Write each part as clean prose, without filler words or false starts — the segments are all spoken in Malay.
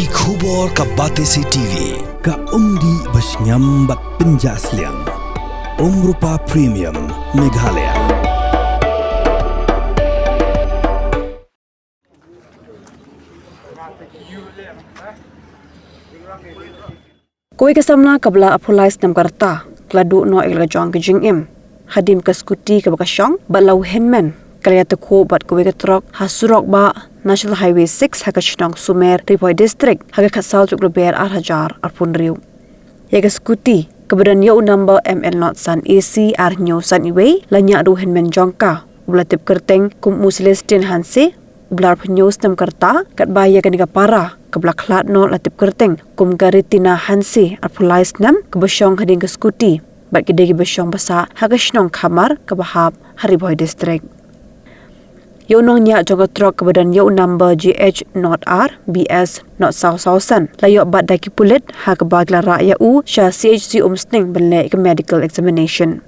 Ki khubor ka Batesi TV. Ka umdi basnyam bat penjaslian. Rupa Premium Meghalaya. Koi kesamna kabla apolais nam karta kladu no igla jong kejing im hadim ka Scooty ka bakashong balau Hynmen Ïatakhuh bat koi ka Trok hasurok ba National Highway 6 hakashnong Sumer Ribhoi district haga khasal chuklo ber 8,000 arpun riu yaga Scooty kebadan yau number ML not san AC ar nyo san iway lanya ru Hynmen jongka ublatip kerteng kum Celestin hanse ublar penyos nam karta kat baya kaniga para kabla klat no latip kerteng kum garitina hansi apulais nam kebasyong hading ke Scooty bat kedegi basyong basa hagashnong kamar kebahab Ribhoi district yo nong Ñiah jong Trok kebadan yo number GH not R BS not South layo bat daki pulit ha kebagla ra u sha CHC umsting bele ke medical examination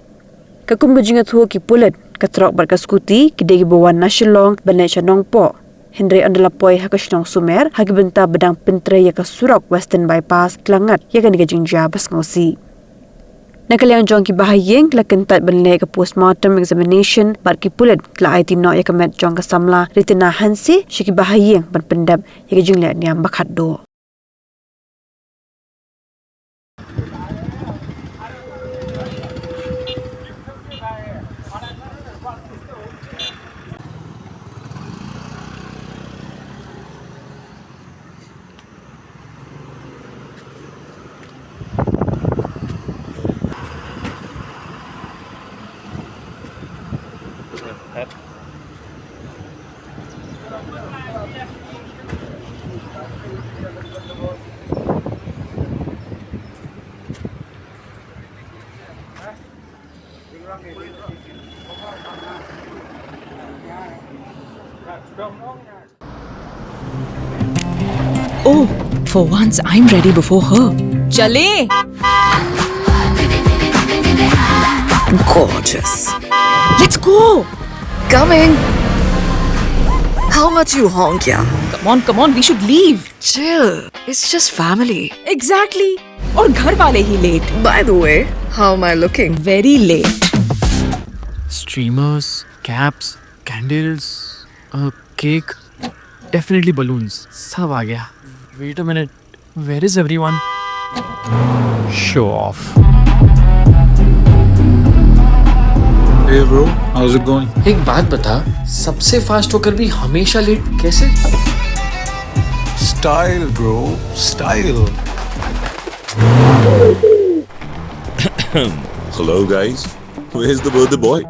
kakum gejingat hu ki pulit ke Trok bat ke Scooty kedegi bawan nasyolong bele chanong po Henry andalapoi hakashnong Sumer hagibenta bedang pentre ya Surok Western Bypass Kelangat ya kan digajingja bas ngosi. Nakaliang jong ki bahayeng kla kentat benle ke postmortem examination bar ki pulet kla IT no ya kemet jong ke samla ritina hansi shiki bahayeng ban pendap ya kajingle niam bakhat do. Oh, for once I'm ready before her. Chale! Gorgeous. Let's go! Coming. How much you honk, yeah? Come on, we should leave. Chill. It's just family. Exactly. और घर वाले ही late. By the way, how am I looking? Very late. Streamers, caps, candles, a cake, definitely balloons. सब आ गया. Wait a minute. Where is everyone? Show off. Hey bro, how's it going? एक बात बता, सबसे फास्ट होकर भी हमेशा लेट कैसे? Style bro, style. Hello guys, where's the birthday boy?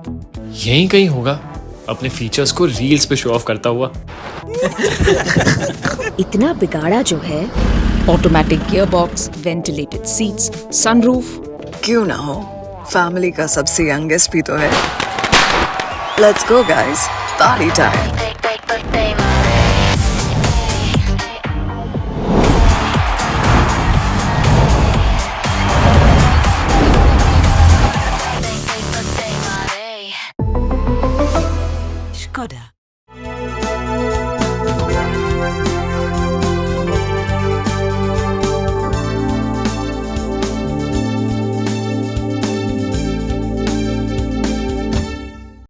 यहीं कहीं होगा, अपने फीचर्स को रील्स पे शो ऑफ करता हुआ. इतना बिगाड़ा जो है. Automatic gearbox, ventilated seats, sunroof. क्यों ना हो? फैमिली का सबसे यंगेस्ट भी तो है. Let's go guys, party time. Skoda.